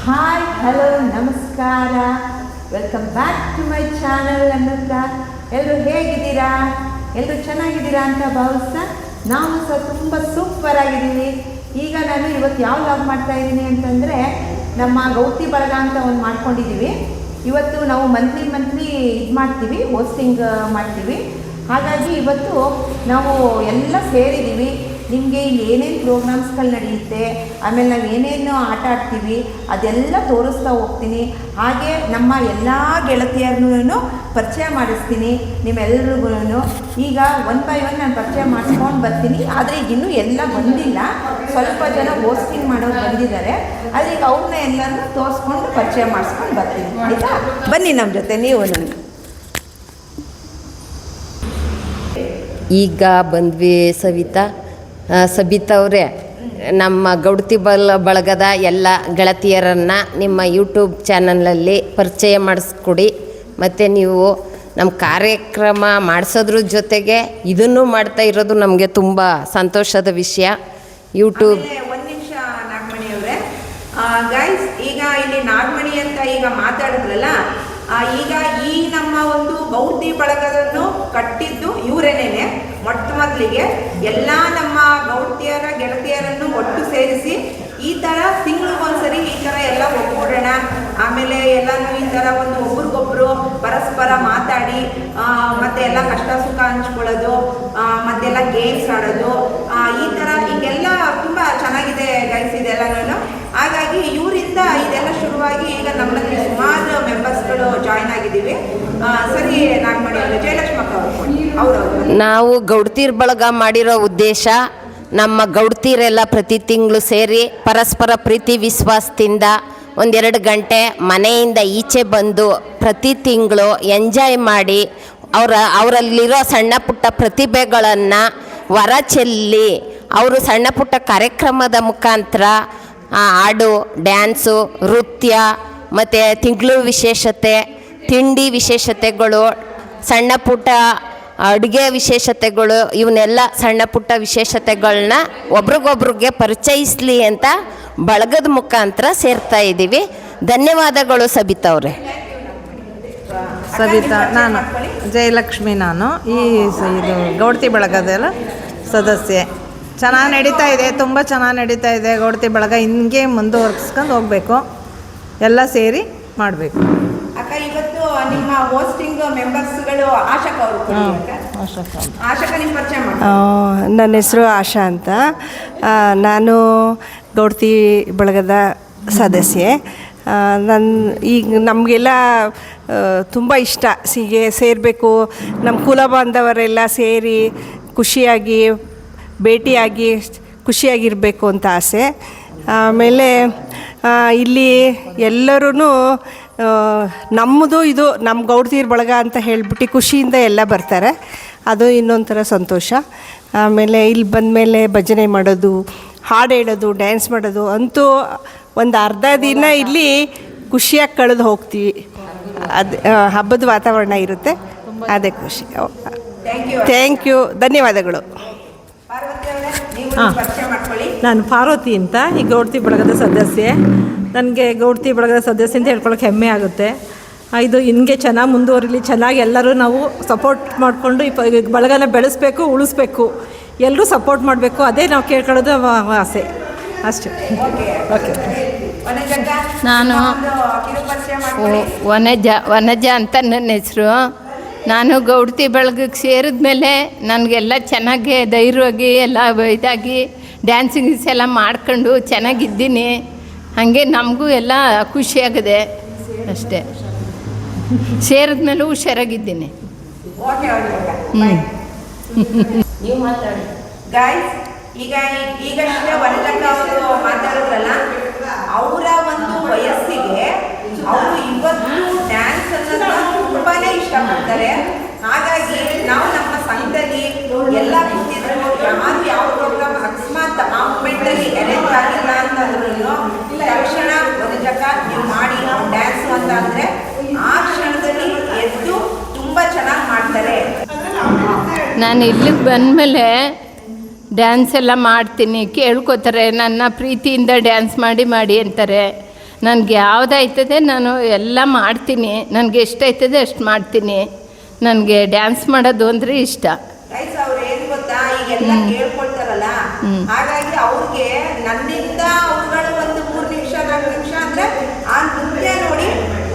Hi hello ನಮಸ್ಕಾರ, welcome back to my channel ಅನ್ನುತ್ತಾ ಎಲ್ಲರೂ ಹೇಗಿದ್ದೀರಾ? ಎಲ್ಲರೂ ಚೆನ್ನಾಗಿದ್ದೀರಾ ಅಂತ ಭಾವಿಸ್ತಾ ನಾವು ಸಹ ತುಂಬ ಸೂಪರ್ ಆಗಿದ್ದೀವಿ. ಈಗ ನಾನು ಇವತ್ತು ಯಾವ ಲಾಗ್ ಮಾಡ್ತಾ ಇದ್ದೀನಿ ಅಂತಂದರೆ, ನಮ್ಮ ಗೌತಿ ಬಳಗ ಅಂತ ಒಂದು ಮಾಡ್ಕೊಂಡಿದ್ದೀವಿ. ಇವತ್ತು ನಾವು ಮಂತ್ಲಿ ಇದು ಮಾಡ್ತೀವಿ, ಹೋಸ್ಟಿಂಗ್ ಮಾಡ್ತೀವಿ. ಹಾಗಾಗಿ ಇವತ್ತು ನಾವು ಎಲ್ಲ ಸೇರಿದ್ದೀವಿ. ನಿಮಗೆ ಇಲ್ಲಿ ಏನೇನು ಪ್ರೋಗ್ರಾಮ್ಸ್ಗಳು ನಡೆಯುತ್ತೆ, ಆಮೇಲೆ ನಾವು ಏನೇನು ಆಟ ಆಡ್ತೀವಿ ಅದೆಲ್ಲ ತೋರಿಸ್ತಾ ಹೋಗ್ತೀನಿ. ಹಾಗೆ ನಮ್ಮ ಎಲ್ಲ ಗೆಳತಿಯರನ್ನೂ ಪರಿಚಯ ಮಾಡಿಸ್ತೀನಿ ನಿಮ್ಮೆಲ್ರಿಗೂ. ಈಗ ಒನ್ ಬೈ ಒನ್ ನಾನು ಪರಿಚಯ ಮಾಡಿಸ್ಕೊಂಡು ಬರ್ತೀನಿ. ಆದರೆ ಈಗ ಇನ್ನೂ ಎಲ್ಲ ಬಂದಿಲ್ಲ, ಸ್ವಲ್ಪ ಜನ ಹೋಸ್ಟಿಂಗ್ ಮಾಡೋರು ಬಂದಿದ್ದಾರೆ. ಆದರೆ ಈಗ ಅವ್ರನ್ನ ಎಲ್ಲರನ್ನೂ ತೋರಿಸ್ಕೊಂಡು ಪರಿಚಯ ಮಾಡಿಸ್ಕೊಂಡು ಬರ್ತೀನಿ. ಆಯಿತಾ? ಬನ್ನಿ ನಮ್ಮ ಜೊತೆ ನೀವು. ನನಗೆ ಈಗ ಬಂದ್ವಿ ಸಬಿತಾ ಅವರೇ, ನಮ್ಮ ಗೌಡ್ತಿ ಬಳಗದ ಎಲ್ಲ ಗೆಳತಿಯರನ್ನು ನಿಮ್ಮ ಯೂಟ್ಯೂಬ್ ಚಾನಲಲ್ಲಿ ಪರಿಚಯ ಮಾಡಿಸ್ಕೊಡಿ. ಮತ್ತು ನೀವು ನಮ್ಮ ಕಾರ್ಯಕ್ರಮ ಮಾಡಿಸೋದ್ರ ಜೊತೆಗೆ ಇದನ್ನು ಮಾಡ್ತಾ ಇರೋದು ನಮಗೆ ತುಂಬ ಸಂತೋಷದ ವಿಷಯ. ಯೂಟ್ಯೂಬ್ ಒಂದು ನಿಮಿಷ ನಾಗಮಣಿ ಅವರೇ, ಗೈಸ್ ಈಗ ಇಲ್ಲಿ ನಾಗಮಣಿ ಅಂತ ಈಗ ಮಾತಾಡಿದ್ರಲ್ಲ, ಈಗ ಈ ನಮ್ಮ ಒಂದು ಗೌಡ್ತಿ ಬಳಗವನ್ನು ಕಟ್ಟಿದ್ದು ಇವರೇನೇನೆ. ಮೊದಲಿಗೆ ಎಲ್ಲ ನಮ್ಮ ಗೌಡ್ತಿಯರ ಗೆಳತಿಯರನ್ನು ಒಟ್ಟು ಸೇರಿಸಿ ಈ ಥರ ತಿಂಗಳಿಗೊಂದ್ಸರಿ ಈ ಥರ ಎಲ್ಲ ಒಗ್ಗೂಡೋಣ, ಆಮೇಲೆ ಎಲ್ಲನೂ ಈ ಥರ ಒಂದು ಒಬ್ರಿಗೊಬ್ರು ಪರಸ್ಪರ ಮಾತಾಡಿ ಮತ್ತೆ ಎಲ್ಲ ಕಷ್ಟ ಸುಖ ಹಂಚ್ಕೊಳ್ಳೋದು, ಮತ್ತೆಲ್ಲ ಗೇಮ್ಸ್ ಆಡೋದು, ಈ ಥರ ಈಗೆಲ್ಲ ತುಂಬ ಚೆನ್ನಾಗಿದೆ ಗೈಸ್ ಇದೆಲ್ಲನೂ. ಹಾಗಾಗಿ ಇವರಿಂದ ಇದೆಲ್ಲ ಶುರುವಾಗಿ ಈಗ ನಮ್ಮಲ್ಲಿ ಸುಮಾರು ಮೆಂಬರ್ಸ್ಗಳು ಜಾಯ್ನ್ ಆಗಿದ್ದೀವಿ. ಸರಿ ನಾಗಮಣಿ ಅವರು, ಜಯಲಕ್ಷ್ಮಕ್ಕ ಅವರು ನಾವು ಗೌಡ್ತೀರ್ ಬಳಗ ಮಾಡಿರೋ ಉದ್ದೇಶ, ನಮ್ಮ ಗೌಡ್ತೀರೆಲ್ಲ ಪ್ರತಿ ತಿಂಗಳು ಸೇರಿ ಪರಸ್ಪರ ಪ್ರೀತಿ ವಿಶ್ವಾಸದಿಂದ 1-2 ಗಂಟೆ ಮನೆಯಿಂದ ಈಚೆ ಬಂದು ಪ್ರತಿ ತಿಂಗಳು ಎಂಜಾಯ್ ಮಾಡಿ ಅವರಲ್ಲಿರೋ ಸಣ್ಣ ಪುಟ್ಟ ಪ್ರತಿಭೆಗಳನ್ನು ಹೊರಚೆಲ್ಲಿ ಅವರು ಸಣ್ಣ ಪುಟ್ಟ ಕಾರ್ಯಕ್ರಮದ ಮುಖಾಂತರ ಹಾಡು, ಡ್ಯಾನ್ಸು, ನೃತ್ಯ ಮತ್ತು ತಿಂಗಳು ವಿಶೇಷತೆ, ತಿಂಡಿ ವಿಶೇಷತೆಗಳು, ಸಣ್ಣ ಪುಟ್ಟ ಅಡುಗೆ ವಿಶೇಷತೆಗಳು, ಇವನ್ನೆಲ್ಲ ಸಣ್ಣ ಪುಟ್ಟ ವಿಶೇಷತೆಗಳನ್ನ ಒಬ್ರಿಗೊಬ್ರಿಗೆ ಪರಿಚಯಿಸಲಿ ಅಂತ ಬಳಗದ ಮುಖಾಂತರ ಸೇರ್ತಾ ಇದ್ದೀವಿ. ಧನ್ಯವಾದಗಳು ಸಬಿತಾ ಅವರೇ. ಸಬಿತಾ, ನಾನು ಜಯಲಕ್ಷ್ಮಿ, ನಾನು ಇದು ಗೌಡ್ತಿ ಬಳಗದ ಸದಸ್ಯೆ. ಚೆನ್ನಾಗಿ ನಡೀತಾ ಇದೆ, ತುಂಬ ಚೆನ್ನಾಗಿ ನಡೀತಾ ಇದೆ ಗೌಡ್ತಿ ಬಳಗ. ಹಿಂಗೆ ಮುಂದುವರ್ಸ್ಕೊಂಡು ಹೋಗಬೇಕು, ಎಲ್ಲ ಸೇರಿ ಮಾಡಬೇಕು. ಅಕ್ಕ, ಇವತ್ತು ನಿಮ್ಮ ಹೋಸ್ಟಿಂಗ್ ಮೆಂಬರ್ಸ್ಗಳು ಆಶಕ ಅವರು. ಆಶಕ ನಿಮ್ಮ ಪರಿಚಯ ಮಾಡಿ. ನನ್ನ ಹೆಸರು ಆಶಾ ಅಂತ, ನಾನು ಗೌಡ್ತಿ ಬಳಗದ ಸದಸ್ಯೆ. ಈಗ ನಮಗೆಲ್ಲ ತುಂಬ ಇಷ್ಟ ಸೇರಬೇಕು, ನಮ್ಮ ಕುಲ ಬಾಂಧವರೆಲ್ಲ ಸೇರಿ ಖುಷಿಯಾಗಿ ಭೇಟಿಯಾಗಿ ಖುಷಿಯಾಗಿರಬೇಕು ಅಂತ ಆಸೆ. ಆಮೇಲೆ ಇಲ್ಲಿ ಎಲ್ಲರೂ ನಮ್ಮದು ಇದು ನಮ್ಮ ಗೌಡ್ತೀರ್ ಬಳಗ ಅಂತ ಹೇಳ್ಬಿಟ್ಟು ಖುಷಿಯಿಂದ ಎಲ್ಲ ಬರ್ತಾರೆ. ಅದು ಇನ್ನೊಂಥರ ಸಂತೋಷ. ಆಮೇಲೆ ಇಲ್ಲಿ ಬಂದಮೇಲೆ ಭಜನೆ ಮಾಡೋದು, ಹಾಡು ಹೇಳೋದು, ಡ್ಯಾನ್ಸ್ ಮಾಡೋದು ಅಂತೂ ಒಂದು ಅರ್ಧ ದಿನ ಇಲ್ಲಿ ಖುಷಿಯಾಗಿ ಕಳೆದು ಹೋಗ್ತೀವಿ. ಅದು ಹಬ್ಬದ ವಾತಾವರಣ ಇರುತ್ತೆ, ಅದೇ ಖುಷಿ. ಥ್ಯಾಂಕ್ ಯು, ಧನ್ಯವಾದಗಳು. ನಾನು ಪಾರ್ವತಿ ಅಂತ, ಈ ಗೌಡ್ತಿ ಬಳಗದ ಸದಸ್ಯೆ. ನನಗೆ ಗೌಡ್ತಿ ಬಳಗದ ಸದಸ್ಯೆ ಅಂತ ಹೇಳ್ಕೊಳ್ಳೋಕೆ ಹೆಮ್ಮೆ ಆಗುತ್ತೆ. ಇದು ಹಿಂಗೆ ಚೆನ್ನಾಗಿ ಮುಂದುವರಿಲಿ, ಚೆನ್ನಾಗಿ ಎಲ್ಲರೂ ನಾವು ಸಪೋರ್ಟ್ ಮಾಡಿಕೊಂಡು ಈ ಬಳಗನ ಬೆಳೆಸಬೇಕು, ಉಳಿಸ್ಬೇಕು, ಎಲ್ಲರೂ ಸಪೋರ್ಟ್ ಮಾಡಬೇಕು. ಅದೇ ನಾವು ಕೇಳ್ಕೊಳ್ಳೋದು ಆಸೆ ಅಷ್ಟೇ. ಓಕೆ. ನಾನು ವನಜ ಅಂತ ನನ್ನ ಹೆಸರು. ನಾನು ಗೌಡ್ತಿ ಬಳಗಕ್ಕೆ ಸೇರಿದ ಮೇಲೆ ನನಗೆಲ್ಲ ಚೆನ್ನಾಗಿ ಧೈರ್ಯವಾಗಿ ಎಲ್ಲ ಇದಾಗಿ ಡ್ಯಾನ್ಸಿಂಗ್ ಎಲ್ಲ ಮಾಡ್ಕೊಂಡು ಚೆನ್ನಾಗಿದ್ದೀನಿ. ಹಾಗೆ ನಮಗೂ ಎಲ್ಲ ಖುಷಿಯಾಗಿದೆ ಅಷ್ಟೇ. ಸೇರಿದ ಮೇಲೂ ಹುಷಾರಾಗಿದ್ದೀನಿ. ನೀವು ಮಾತಾಡಿ ಗಾಯ್ಸ್. ಈಗಷ್ಟೇ ವನಜಕ್ಕ ಅವರು ಮಾತಾಡಿದ್ರಲ್ಲ, ಅವರ ಒಂದು ವಯಸ್ಸಿಗೆ ಅವರು ಇವತ್ತು ಡ್ಯಾನ್ಸ್ ಅನ್ನೋದನ್ನ ತುಂಬಾನೇ ಇಷ್ಟಪಡ್ತಾರೆ. ಹಾಗಾಗಿ ನಾವು ನಮ್ಮ ಸಂಘದಲ್ಲಿ ಎಲ್ಲ ಕೂತಿದ್ರು, ಯಾರು ಯಾವ ಪ್ರೋಗ್ರಾಮ್ ಅಕಸ್ಮಾತ್ ಆ ಮೂಮೆಂಟಲ್ಲಿ ಅರೇಂಜ್ ಆಗಿಲ್ಲ ಅಂತಂದ್ರೂ ತಕ್ಷಣ ವನಜಕ್ಕ ನೀವು ಮಾಡಿ ಡ್ಯಾನ್ಸ್ ಅಂತ ಅಂದರೆ ಆ ಕ್ಷಣದಲ್ಲಿ ಎದ್ದು ತುಂಬ ಚೆನ್ನಾಗಿ ಮಾಡ್ತಾರೆ. ನಾನು ಇಲ್ಲಿಗೆ ಬಂದಮೇಲೆ ಡ್ಯಾನ್ಸ್ ಎಲ್ಲ ಮಾಡ್ತೀನಿ, ಕೇಳ್ಕೊತಾರೆ, ನನ್ನ ಪ್ರೀತಿಯಿಂದ ಡ್ಯಾನ್ಸ್ ಮಾಡಿ ಅಂತಾರೆ. ನನಗೆ ಯಾವುದಾಯ್ತದೆ ನಾನು ಎಲ್ಲ ಮಾಡ್ತೀನಿ, ನನಗೆ ಎಷ್ಟಾಯ್ತದೆ ಅಷ್ಟು ಮಾಡ್ತೀನಿ. ನನಗೆ ಡ್ಯಾನ್ಸ್ ಮಾಡೋದು ಅಂದರೆ ಇಷ್ಟ. ಗೈಸ್ ಅವ್ರು ಏನು ಗೊತ್ತಾ, ಈಗೆಲ್ಲ ಕೇಳ್ಕೊಳ್ತಾರಲ್ಲ, ಹಾಗಾಗಿ ಅವ್ರಿಗೆ ನನ್ನಿಂದ ಅವ್ರುಗಳು ಒಂದು 3 ನಿಮಿಷ 4 ನಿಮಿಷ ಅಂದ್ರೆ ಆ ನೃತ್ಯ ನೋಡಿ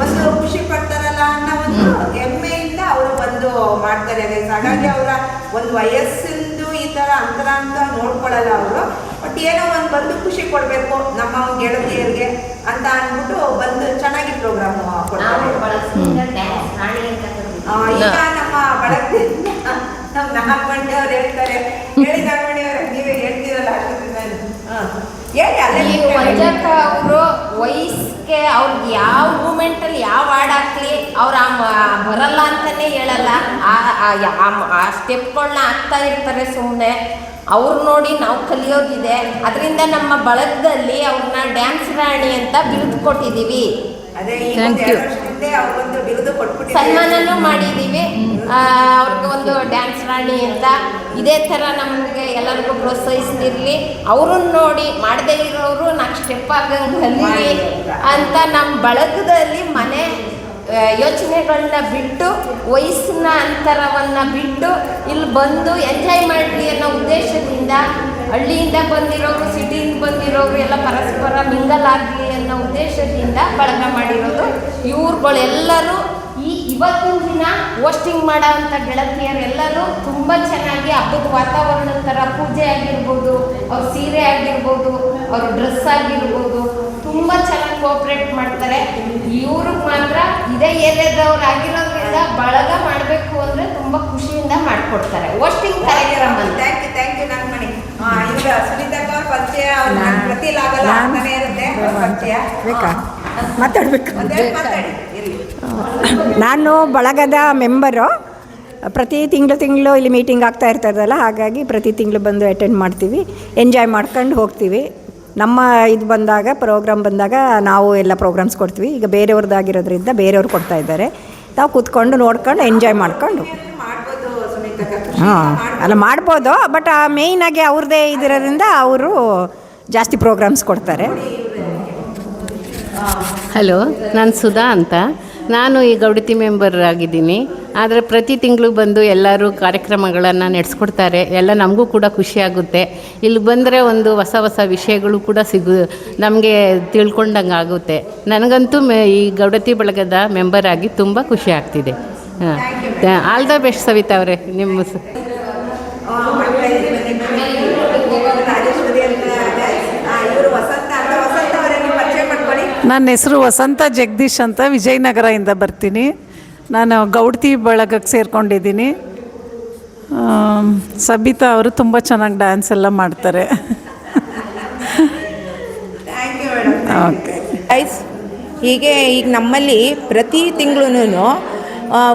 ಒಂದು ಖುಷಿ ಪಡ್ತಾರಲ್ಲ ಅನ್ನೋ ಒಂದು ಹೆಮ್ಮೆಯಿಂದ ಅವರು ಬಂದು ಮಾಡ್ತಾರೆ ಗೈಸ್. ಹಾಗಾಗಿ ಅವರ ಒಂದು ವಯಸ್ಸಿಂದು ಈ ಥರ ಅಂತರ ಅಂತ ನೋಡ್ಕೊಳ್ಳಲ್ಲ ಅವರು. ಬಟ್ ಏನೋ ಒಂದು ಬಂದು ಖುಷಿ ಕೊಡಬೇಕು ನಮ್ಮ ಗೆಳತಿಯರಿಗೆ ಅಂತ ಅಂದ್ಬಿಟ್ಟು ಬಂದು ಚೆನ್ನಾಗಿ ಪ್ರೋಗ್ರಾಮ್ ಕೊಡ್ತಾರೆ. ಈಗ ನಮ್ಮ ಬಳಗದಿಂದ ನಮ್ಮ ನಾಗಮಣಿ ಅವ್ರು ಹೇಳ್ತಾರೆ, ಹೇಳಿ ನಾಗಮಣಿ ಅವ್ರೆ, ನೀವೇ ಹೇಳ್ತೀರಲ್ಲ ಅಷ್ಟೊತ್ತಿಂದ ಹೇಳಿ. ಅಲ್ಲೇ ಮಂಜಕ್ಕ ಅವರು ವಯಸ್ಸಿಗೆ ಅವ್ರಿಗೆ ಯಾವ ಮೂಮೆಂಟಲ್ಲಿ ಯಾವ ಹಾಡು ಹಾಕ್ಲಿ ಅವ್ರು ಬರಲ್ಲ ಅಂತಲೇ ಹೇಳಲ್ಲ. ಆ ಸ್ಟೆಪ್ಗಳನ್ನ ಹಾಕ್ತಾ ಇರ್ತಾರೆ ಸುಮ್ಮನೆ. ಅವ್ರು ನೋಡಿ ನಾವು ಕಲಿಯೋದಿದೆ. ಅದರಿಂದ ನಮ್ಮ ಬಳಗದಲ್ಲಿ ಅವ್ರನ್ನ ಡ್ಯಾನ್ಸ್ ರಾಣಿ ಅಂತ ಬಿರುದು ಕೊಟ್ಟಿದ್ದೀವಿ. ಅದೇ ಈ 2 ವರ್ಷದಿಂದ ಅವ್ರಿಗೊಂದು ಬಿರುದು ಕೊಟ್ಬಿಟ್ಟಿದ್ದೀವಿ, ಸನ್ಮಾನನೂ ಮಾಡಿದ್ದೀವಿ. ಅವ್ರಿಗೆ ಒಂದು ಡ್ಯಾನ್ಸ್ ರಾಣಿ ಅಂತ. ಇದೇ ಥರ ನಮಗೆ ಎಲ್ಲರಿಗೂ ಪ್ರೋತ್ಸಾಹಿಸ್ತಿರ್ಲಿ. ಅವ್ರನ್ನ ನೋಡಿ ಮಾಡದೇ ಇರೋರು ನಾಲ್ಕು ಸ್ಟೆಪ್ ಆಗಂಗೆ ಕಲೀರಿ ಅಂತ ನಮ್ಮ ಬಳಗದಲ್ಲಿ ಮನೆ ಯೋಚನೆಗಳನ್ನ ಬಿಟ್ಟು, ವಯಸ್ಸಿನ ಅಂತರವನ್ನು ಬಿಟ್ಟು ಇಲ್ಲಿ ಬಂದು ಎಂಜಾಯ್ ಮಾಡಲಿ ಅನ್ನೋ ಉದ್ದೇಶದಿಂದ, ಹಳ್ಳಿಯಿಂದ ಬಂದಿರೋರು ಸಿಟಿಯಿಂದ ಬಂದಿರೋರು ಎಲ್ಲ ಪರಸ್ಪರ ಮಿಂಗಲ್ ಆಗಲಿ ಅನ್ನೋ ಉದ್ದೇಶದಿಂದ ಬಳಗ ಮಾಡಿರೋದು. ಇವ್ರುಗಳೆಲ್ಲರೂ ಇವತ್ತಿನ ದಿನ ಹೋಸ್ಟಿಂಗ್ ಮಾಡೋ ಅಂಥ ಗೆಳತಿಯರೆಲ್ಲರೂ ತುಂಬ ಚೆನ್ನಾಗಿ ಹಬ್ಬದ ವಾತಾವರಣದ ಥರ ಪೂಜೆ ಆಗಿರ್ಬೋದು, ಅವ್ರ ಸೀರೆ ಆಗಿರ್ಬೋದು, ಅವ್ರ ಡ್ರೆಸ್ ಆಗಿರ್ಬೋದು ತುಂಬ ಚೆನ್ನಾಗಿ ಕೋಆಪ್ರೇಟ್ ಮಾಡ್ತಾರೆ. ಇವ್ರಿಗೆ ಮಾತ್ರ ಇದೇ ಏರಿಯಾದವ್ರು ಆಗಿರೋದ್ರಿಂದ ಬಳಗ ಮಾಡಬೇಕು ಅಂದರೆ ತುಂಬ ಖುಷಿಯಿಂದ ಮಾಡಿಕೊಡ್ತಾರೆ ಹೋಸ್ಟಿಂಗ್ ಕಾರ್ಯಕ್ರಮ. ಥ್ಯಾಂಕ್ ಯು ನಾಗಮಣಿ. ಈಗ ಸುನೀತಕ್ಕ ಅವ್ರ ಪರಿಚಯ ಪ್ರತಿಲಾಗಲ್ಲ ಅಂತಾನೆ ಇರುತ್ತೆ ಪರಿಚಯ. ಮಾತಾಡಬೇಕು. ಮಾತಾಡಿ ಇರಲಿ. ನಾನು ಬಳಗದ ಮೆಂಬರು. ಪ್ರತಿ ತಿಂಗಳು ಇಲ್ಲಿ ಮೀಟಿಂಗ್ ಆಗ್ತಾ ಇರ್ತದಲ್ಲ, ಹಾಗಾಗಿ ಪ್ರತಿ ತಿಂಗಳು ಬಂದು ಅಟೆಂಡ್ ಮಾಡ್ತೀವಿ, ಎಂಜಾಯ್ ಮಾಡ್ಕೊಂಡು ಹೋಗ್ತೀವಿ. ನಮ್ಮ ಇದು ಬಂದಾಗ ಪ್ರೋಗ್ರಾಮ್ ಬಂದಾಗ ನಾವು ಎಲ್ಲ ಪ್ರೋಗ್ರಾಮ್ಸ್ ಕೊಡ್ತೀವಿ. ಈಗ ಬೇರೆಯವ್ರದ್ದಾಗಿರೋದ್ರಿಂದ ಬೇರೆಯವ್ರು ಕೊಡ್ತಾ ಇದ್ದಾರೆ, ನಾವು ಕೂತ್ಕೊಂಡು ನೋಡ್ಕೊಂಡು ಎಂಜಾಯ್ ಮಾಡ್ಕೊಂಡು ಅಲ್ಲ ಮಾಡ್ಬೋದು. ಬಟ್ ಮೇಯ್ನಾಗಿ ಅವ್ರದ್ದೇ ಇದಿರೋದ್ರಿಂದ ಅವರು ಜಾಸ್ತಿ ಪ್ರೋಗ್ರಾಮ್ಸ್ ಕೊಡ್ತಾರೆ. ಹಲೋ, ನಾನು ಸುಧಾ ಅಂತ. ನಾನು ಈ ಗೌಡತಿ ಮೆಂಬರ್ ಆಗಿದ್ದೀನಿ. ಆದರೆ ಪ್ರತಿ ತಿಂಗಳು ಬಂದು ಎಲ್ಲರೂ ಕಾರ್ಯಕ್ರಮಗಳನ್ನು ನಡೆಸ್ಕೊಡ್ತಾರೆ. ಎಲ್ಲ ನಮಗೂ ಕೂಡ ಖುಷಿಯಾಗುತ್ತೆ. ಇಲ್ಲಿ ಬಂದರೆ ಒಂದು ಹೊಸ ಹೊಸ ವಿಷಯಗಳು ಕೂಡ ನಮಗೆ ತಿಳ್ಕೊಂಡಂಗೆ ಆಗುತ್ತೆ. ನನಗಂತೂ ಈ ಗೌಡತಿ ಬಳಗದ ಮೆಂಬರ್ ಆಗಿ ತುಂಬ ಖುಷಿ ಆಗ್ತಿದೆ. ಆಲ್ ದ ಬೆಸ್ಟ್ ಸವಿತಾ ಅವರೇ. ನಿಮ್ಮ ನನ್ನ ಹೆಸರು ವಸಂತ ಜಗದೀಶ್ ಅಂತ, ವಿಜಯನಗರದಿಂದ ಬರ್ತೀನಿ. ನಾನು ಗೌಡತಿ ಬಳಗಕ್ಕೆ ಸೇರಿಕೊಂಡಿದ್ದೀನಿ. ಸಬಿತಾ ಅವರು ತುಂಬ ಚೆನ್ನಾಗಿ ಡ್ಯಾನ್ಸ್ ಎಲ್ಲ ಮಾಡ್ತಾರೆ. ಓಕೆ ಗೈಸ್, ಹೀಗೆ ಈಗ ನಮ್ಮಲ್ಲಿ ಪ್ರತಿ ತಿಂಗಳೂ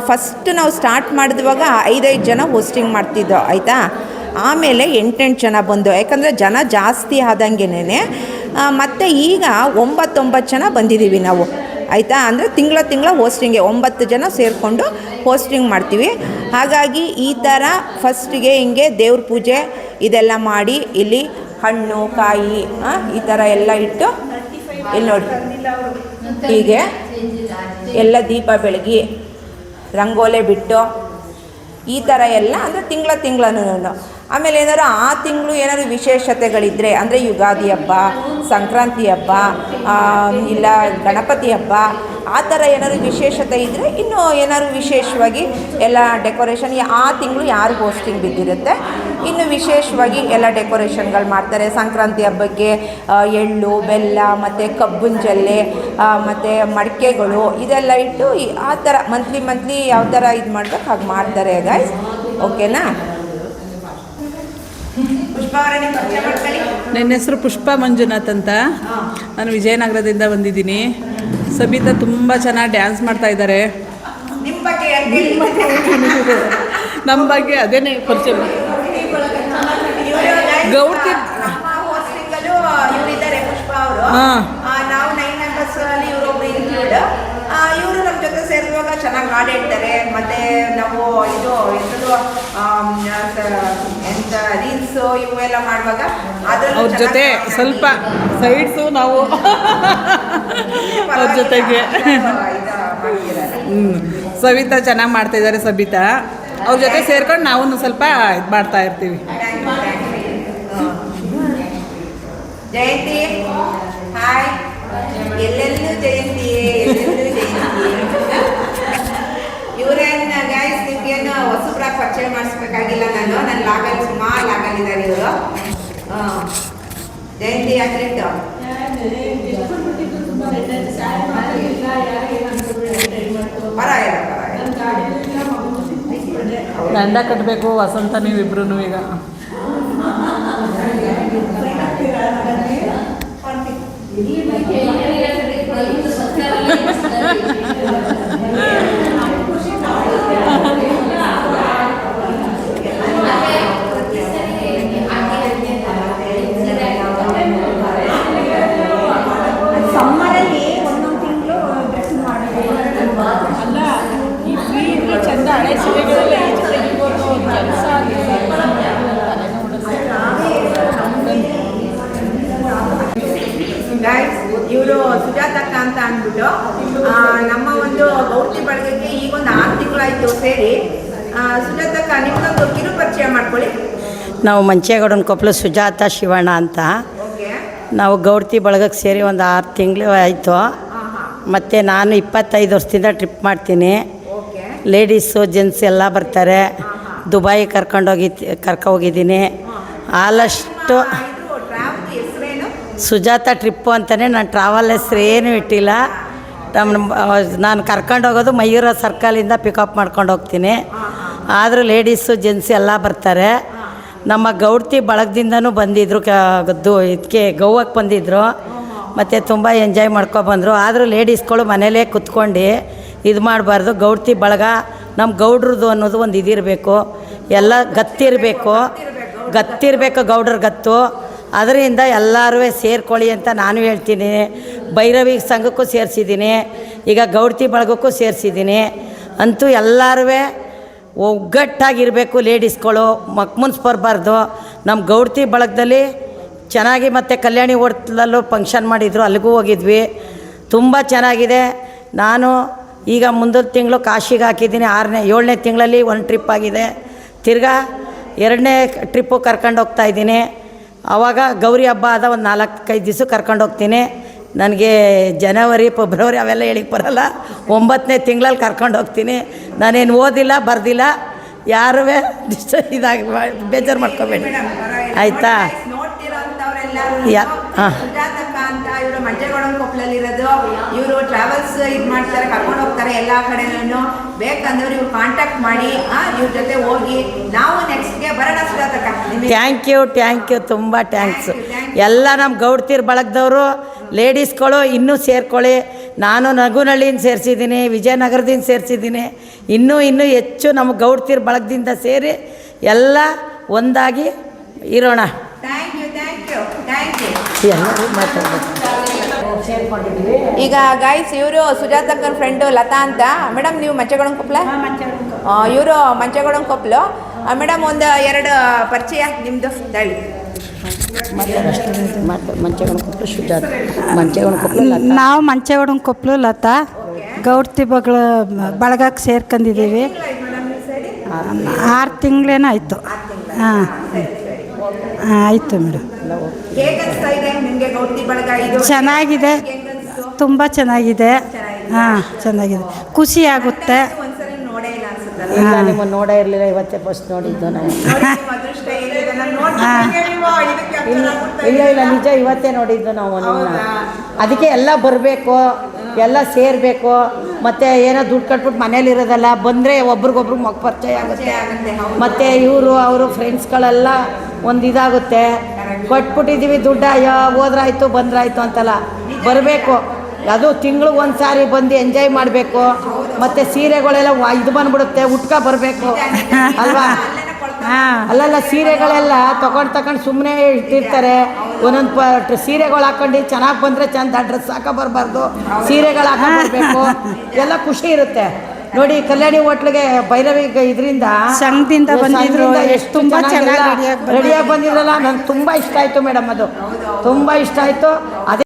ಫಸ್ಟ್ ನಾವು ಸ್ಟಾರ್ಟ್ ಮಾಡಿದವಾಗ 5 ಜನ ಹೋಸ್ಟಿಂಗ್ ಮಾಡ್ತಿದ್ದೋ ಆಯಿತಾ. ಆಮೇಲೆ 8 ಜನ ಬಂದು, ಯಾಕಂದರೆ ಜನ ಜಾಸ್ತಿ ಆದಂಗೆನೇ ಮತ್ತು ಈಗ 9 ಜನ ಬಂದಿದ್ದೀವಿ ನಾವು ಆಯಿತಾ. ಅಂದರೆ ತಿಂಗಳ ಹೋಸ್ಟಿಂಗ್ಗೆ 9 ಜನ ಸೇರಿಕೊಂಡು ಹೋಸ್ಟಿಂಗ್ ಮಾಡ್ತೀವಿ. ಹಾಗಾಗಿ ಈ ಥರ ಫಸ್ಟಿಗೆ ಹಿಂಗೆ ದೇವ್ರ ಪೂಜೆ ಇದೆಲ್ಲ ಮಾಡಿ, ಇಲ್ಲಿ ಹಣ್ಣು ಕಾಯಿ ಈ ಥರ ಎಲ್ಲ ಇಟ್ಟು, ಇಲ್ಲಿ ನೋಡಿ ಹೀಗೆ ಎಲ್ಲ ದೀಪ ಬೆಳಗಿ ರಂಗೋಲೆ ಬಿಟ್ಟು ಈ ಥರ ಎಲ್ಲ ಅಂದರೆ ತಿಂಗಳೂ. ಆಮೇಲೆ ಏನಾದ್ರು ಆ ತಿಂಗಳು ಏನಾದ್ರು ವಿಶೇಷತೆಗಳಿದ್ದರೆ, ಅಂದರೆ ಯುಗಾದಿ ಹಬ್ಬ, ಸಂಕ್ರಾಂತಿ ಹಬ್ಬ, ಇಲ್ಲ ಗಣಪತಿ ಹಬ್ಬ, ಆ ಥರ ಏನಾದ್ರು ವಿಶೇಷತೆ ಇದ್ದರೆ ಇನ್ನೂ ಏನಾದ್ರು ವಿಶೇಷವಾಗಿ ಎಲ್ಲ ಡೆಕೋರೇಷನ್ ಆ ತಿಂಗಳು ಯಾರು ಹೋಸ್ಟಿಂಗ್ ಬಿದ್ದಿರುತ್ತೆ ಇನ್ನು ವಿಶೇಷವಾಗಿ ಎಲ್ಲ ಡೆಕೋರೇಷನ್ಗಳು ಮಾಡ್ತಾರೆ. ಸಂಕ್ರಾಂತಿ ಹಬ್ಬಕ್ಕೆ ಎಳ್ಳು ಬೆಲ್ಲ ಮತ್ತು ಕಬ್ಬಿನ ಜಲ್ಲೆ ಮತ್ತು ಮಡಿಕೆಗಳು ಇದೆಲ್ಲ ಇಟ್ಟು ಆ ಥರ ಮಂತ್ಲಿ ಯಾವ ಥರ ಇದು ಮಾಡ್ಬೇಕು ಹಾಗೆ ಮಾಡ್ತಾರೆ ಗೈಸ್. ಓಕೆನಾ? ನನ್ನ ಹೆಸರು ಪುಷ್ಪ ಮಂಜುನಾಥ್ ಅಂತ. ನಾನು ವಿಜಯನಗರದಿಂದ ಬಂದಿದ್ದೀನಿ. ಸಬಿತಾ ತುಂಬ ಚೆನ್ನಾಗಿ ಡ್ಯಾನ್ಸ್ ಮಾಡ್ತಾ ಇದ್ದಾರೆ. ನಮ್ಮ ಬಗ್ಗೆ ಅದೇನೇ ಪರಿಚಯ. ಗೌಡ್ತಿ ಇವರಿದ್ದಾರೆ ಪುಷ್ಪ ಅವರು. ನಾವು 9 ಮೆಂಬರ್ಸಲ್ಲಿ ಇವರೊಬ್ಬರು ಇನ್ಕ್ಲೂಡ್. ಇವರು ನಮ್ಮ ಜೊತೆ ಸೇರುವಾಗ ಚೆನ್ನಾಗಿ ಹಾಡು ಹೇಳ್ತಾರೆ. ಮತ್ತು ನಾವು ಇದು ಎಂತ ರೀಲ್ಸ್ ಡ್ಯಾನ್ಸು ಇವೆಲ್ಲ ಮಾಡುವಾಗ ಅವ್ರ ಜೊತೆ ಸ್ವಲ್ಪ ಸೈಡ್ಸು ನಾವು ಅವ್ರ ಜೊತೆಗೆ ಸವಿತಾ ಚೆನ್ನಾಗಿ ಮಾಡ್ತಾಯಿದ್ದಾರೆ. ಸಬಿತಾ ಅವ್ರ ಜೊತೆ ಸೇರ್ಕೊಂಡು ನಾವು ಸ್ವಲ್ಪ ಇದು ಮಾಡ್ತಾ ಇರ್ತೀವಿ. ಜಯಂತಿ ಹಾಯ್. ಎಲ್ಲೆಲ್ಲೂ ಜಯಂತಿ, ಇವರೇನು ಗೈಸ್ ನಿಮ್ಗೇನು ಹೊಸಬ್ರಾಗಿ ಪರಿಚಯ ಮಾಡಿಸ್ಬೇಕಾಗಿಲ್ಲ. ನನ್ನ ಲಾಗಲ್ಲಿ ಸುಮಾರು ಲಾಗಲ್ಲಿದ್ದಾರೆ ಇವರು. ಜಯಂತಿ ಅತ್ಲೆಟ್. ದಂಡ ಕಟ್ಟಬೇಕು ವಸಂತ ನೀವಿಬ್ರು ಈಗ. ಸಮ್ಮರಲ್ಲಿ ಒಂದೊಂದು ತಿಂಗಳು ಡ್ರೆಸ್ ಮಾಡಬೇಕು. ಅಲ್ಲ ಈ ಫ್ರೀ ಇದ್ರೆ ಚಂದ. ಹಳೆ ಸೀರೆಗಳೆಲ್ಲ ಈಚೆ ತೆಗಿಬೋದು, ಕೆಲಸ ಗೈಸ್ ಇವರು ಸುಜಾತಕ್ಕ ಅಂತ ಅಂದ್ಬಿಟ್ಟು ನಮ್ಮ ಒಂದು ಗೌರ್ತಿ ಬಳಗಕ್ಕೆ ಈಗ ಒಂದು 6 ತಿಂಗಳಾಯಿತು ಸೇರಿ. ಸುಜಾತಕ್ಕ ನಿಮ್ದೊಂದು ಕಿರು ಪರಿಚಯ ಮಾಡ್ಕೊಳ್ಳಿ. ನಾವು ಮಂಚೇಗೌಡನ ಕೊಪ್ಪಲು ಸುಜಾತ ಶಿವಣ್ಣ ಅಂತ. ಓಕೆ. ನಾವು ಗೌಡ್ತಿ ಬಳಗಕ್ಕೆ ಸೇರಿ ಒಂದು 6 ತಿಂಗಳು ಆಯಿತು. ಮತ್ತು ನಾನು 25 ವರ್ಷದಿಂದ ಟ್ರಿಪ್ ಮಾಡ್ತೀನಿ. ಓಕೆ. ಲೇಡೀಸು ಜೆಂಟ್ಸ್ ಎಲ್ಲ ಬರ್ತಾರೆ. ದುಬೈ ಕರ್ಕೊಂಡೋಗಿದ್ದೀನಿ. ಆಲಷ್ಟು ಸುಜಾತ ಟ್ರಿಪ್ಪು ಅಂತಲೇ ನಾನು ಟ್ರಾವೆಲ್ ಹೆಸ್ರು ಏನೂ ಇಟ್ಟಿಲ್ಲ. ನಾನು ಕರ್ಕೊಂಡೋಗೋದು ಮಯೂರ ಸರ್ಕಲಿಂದ ಪಿಕಪ್ ಮಾಡ್ಕೊಂಡು ಹೋಗ್ತೀನಿ. ಆದರೂ ಲೇಡೀಸು ಜೆಂಟ್ಸ್ ಎಲ್ಲ ಬರ್ತಾರೆ. ನಮ್ಮ ಗೌಡ್ತಿ ಬಳಗದಿಂದನೂ ಬಂದಿದ್ದರು, ಇದಕ್ಕೆ ಗೋವಾಕ್ಕೆ ಬಂದಿದ್ದರು. ಮತ್ತು ತುಂಬ ಎಂಜಾಯ್ ಮಾಡ್ಕೊಬಂದರು. ಆದರೂ ಲೇಡೀಸ್ಗಳು ಮನೇಲೇ ಕುತ್ಕೊಂಡು ಇದು ಮಾಡಬಾರ್ದು. ಗೌಡ್ತಿ ಬಳಗ ನಮ್ಮ ಗೌಡ್ರದ್ದು ಅನ್ನೋದು ಒಂದು ಇದಿರಬೇಕು, ಎಲ್ಲ ಗತ್ತಿರಬೇಕು ಗೌಡ್ರ ಗತ್ತು. ಅದರಿಂದ ಎಲ್ಲರೂ ಸೇರ್ಕೊಳ್ಳಿ ಅಂತ ನಾನು ಹೇಳ್ತೀನಿ. ಭೈರವಿ ಸಂಘಕ್ಕೂ ಸೇರಿಸಿದ್ದೀನಿ, ಈಗ ಗೌಡ್ತಿ ಬಳಗಕ್ಕೂ ಸೇರಿಸಿದ್ದೀನಿ. ಅಂತೂ ಎಲ್ಲರೂ ಒಗ್ಗಟ್ಟಾಗಿರಬೇಕು. ಲೇಡೀಸ್ಗಳು ಮಕ್ಮುನ್ಸ್ ಬರಬಾರ್ದು. ನಮ್ಮ ಗೌಡ್ತಿ ಬಳಗದಲ್ಲಿ ಚೆನ್ನಾಗಿ ಮತ್ತು ಕಲ್ಯಾಣಿ ಹೋಟ್ಲಲ್ಲೂ ಫಂಕ್ಷನ್ ಮಾಡಿದರು, ಅಲ್ಲಿಗೂ ಹೋಗಿದ್ವಿ. ತುಂಬ ಚೆನ್ನಾಗಿದೆ. ನಾನು ಈಗ ಮುಂದಿನ ತಿಂಗಳು ಕಾಶಿಗೆ ಹಾಕಿದ್ದೀನಿ. 7ನೇ ತಿಂಗಳಲ್ಲಿ ಒಂದು ಟ್ರಿಪ್ ಆಗಿದೆ. ತಿರ್ಗಾ 2ನೇ ಟ್ರಿಪ್ಪು ಕರ್ಕೊಂಡು ಹೋಗ್ತಾಯಿದ್ದೀನಿ. ಆವಾಗ ಗೌರಿ ಹಬ್ಬ ಆದ ಒಂದು 4-5 ದಿವಸ ಕರ್ಕೊಂಡು ಹೋಗ್ತೀನಿ. ನನಗೆ ಜನವರಿ ಫೆಬ್ರವರಿ ಅವೆಲ್ಲ ಹೇಳಿಕ್ಕೆ ಬರೋಲ್ಲ. 9ನೇ ತಿಂಗಳಲ್ಲಿ ಕರ್ಕೊಂಡು ಹೋಗ್ತೀನಿ. ನಾನೇನು ಓದಿಲ್ಲ ಬರೆದಿಲ್ಲ, ಯಾರೂ ಇದಾಗಿ ಬೇಜಾರು ಮಾಡ್ಕೋಬೇಡಿ ಆಯಿತಾ. ಸುಜಾತಕ್ಕ ಅಂತ ಇವರು ಮಂಚೇಗೌಡನ ಕೊಪ್ಪಲಲ್ಲಿ ಇರೋದು. ಇವರು ಟ್ರಾವೆಲ್ಸ್ ಇದು ಮಾಡ್ತಾರೆ, ಕರ್ಕೊಂಡು ಹೋಗ್ತಾರೆ ಎಲ್ಲ ಕಡೆನೂ. ಬೇಕಂದ್ರೆ ಇವ್ರು ಕಾಂಟ್ಯಾಕ್ಟ್ ಮಾಡಿ ಇವ್ರ ಜೊತೆ ಹೋಗಿ ನಾವು ನೆಕ್ಸ್ಟ್ಗೆ ಬರೋಣ. ಸುಜಾತಕ್ಕ ಥ್ಯಾಂಕ್ ಯು ತುಂಬ ಥ್ಯಾಂಕ್ಸು. ಎಲ್ಲ ನಮ್ಮ ಗೌಡ್ತಿರ್ ಬಳಗದವರು ಲೇಡೀಸ್ಗಳು ಇನ್ನೂ ಸೇರ್ಕೊಳ್ಳಿ. ನಾನು ನಗುನಹಳ್ಳಿಯಿಂದ ಸೇರಿಸಿದ್ದೀನಿ, ವಿಜಯನಗರದಿಂದ ಸೇರಿಸಿದ್ದೀನಿ. ಇನ್ನೂ ಹೆಚ್ಚು ನಮ್ಮ ಗೌಡ್ತಿರ್ ಬಳಗದಿಂದ ಸೇರಿ ಎಲ್ಲ ಒಂದಾಗಿ ಇರೋಣ. ಎಲ್ಲರೂ ಮಾತಾಡಬೇಕು. ಈಗ ಗೈಸ್ ಇವರು ಸುಜಾತಕ್ಕನ ಫ್ರೆಂಡು ಲತಾ ಅಂತ. ಮೇಡಮ್ ನೀವು ಮಂಚೇಗೌಡನ ಕೊಪ್ಪಲ? ಇವರು ಮಂಚೇಗೌಡನ ಕೊಪ್ಪಲು. ಮೇಡಮ್ ಒಂದು 2 ಪರಿಚಯ ನಿಮ್ಮದು ಹೇಳಿ. ಮಂಚೇಗೌಡನ ಕೊಪ್ಪಲು ಸುಜಾತ, ಮಂಚೇಗೌಡನ ಕೊಪ್ಪಲು ಲತಾ. ನಾವು ಮಂಚೇಗೌಡನ ಕೊಪ್ಪಲು ಲತಾ ಗೌಡ್ತಿ ಬಳಗಕ್ಕೆ ಸೇರ್ಕೊಂಡಿದ್ದೀವಿ. 6 ತಿಂಗಳೇನೋ ಆಯಿತು. ಹಾಂ ಆಯಿತು ಮೇಡಮ್. ಚೆನ್ನಾಗಿದೆ, ತುಂಬ ಚೆನ್ನಾಗಿದೆ. ಹಾಂ ಚೆನ್ನಾಗಿದೆ, ಖುಷಿ ಆಗುತ್ತೆ. ನಿಮ್ಮನ್ನು ನೋಡೇ ಇರಲಿಲ್ಲ, ಇವತ್ತೇ ಫಸ್ಟ್ ನೋಡಿದ್ದು ನಾವು. ಇಲ್ಲ ನಿಜ ಇವತ್ತೇ ನೋಡಿದ್ದು ನಾವು ನಿಮ್ಮನ್ನ. ಅದಕ್ಕೆ ಎಲ್ಲ ಬರಬೇಕು, ಎಲ್ಲ ಸೇರಬೇಕು. ಮತ್ತು ಏನೋ ದುಡ್ಡು ಕಟ್ಬಿಟ್ಟು ಮನೇಲಿರೋದಲ್ಲ, ಬಂದರೆ ಒಬ್ರಿಗೊಬ್ರು ಪರಿಚಯ ಆಗುತ್ತೆ. ಮತ್ತು ಅವರು ಫ್ರೆಂಡ್ಸ್ಗಳೆಲ್ಲ ಒಂದು ಇದಾಗುತ್ತೆ. ಕೊಟ್ಬಿಟ್ಟಿದ್ದೀವಿ ದುಡ್ಡು, ಅಯ್ಯೋ ಹೋದ್ರಾಯ್ತು ಬಂದ್ರಾಯ್ತು ಅಂತಲ್ಲ, ಬರಬೇಕು. ಅದು ತಿಂಗ್ಳಿಗೆ ಒಂದು ಸಾರಿ ಬಂದು ಎಂಜಾಯ್ ಮಾಡಬೇಕು. ಮತ್ತು ಸೀರೆಗಳೆಲ್ಲ ಇದು ಬಂದ್ಬಿಡುತ್ತೆ, ಉಟ್ಕ ಬರಬೇಕು ಅಲ್ವಾ. ಅಲ್ಲಲ್ಲ ಸೀರೆಗಳೆಲ್ಲ ತಗೊಂಡು ಸುಮ್ಮನೆ ಇಟ್ಟಿರ್ತಾರೆ. ಒಂದೊಂದು ಸೀರೆಗಳು ಹಾಕೊಂಡು ಚೆನ್ನಾಗಿ ಬಂದರೆ ಚಂದ, ಡ್ರೆಸ್ ಹಾಕೋ ಬರಬಾರ್ದು, ಸೀರೆಗಳು ಹಾಕೋ ಬರಬೇಕು. ಎಲ್ಲ ಖುಷಿ ಇರುತ್ತೆ. ನೋಡಿ ಕಲ್ಯಾಣಿ ಹೋಟ್ಲಿಗೆ ಭೈರವಿ ಇದರಿಂದ ಸಂಘದಿಂದ ಬಂದಿದ್ರು, ಎಷ್ಟು ತುಂಬ ಚೆನ್ನಾಗಿ ರೆಡಿಯಾಗಿ ಬಂದಿದ್ರಲ್ಲ. ನನಗೆ ತುಂಬ ಇಷ್ಟ ಆಯಿತು ಮೇಡಮ್, ಅದು ತುಂಬ ಇಷ್ಟ ಆಯಿತು. ಅದೇ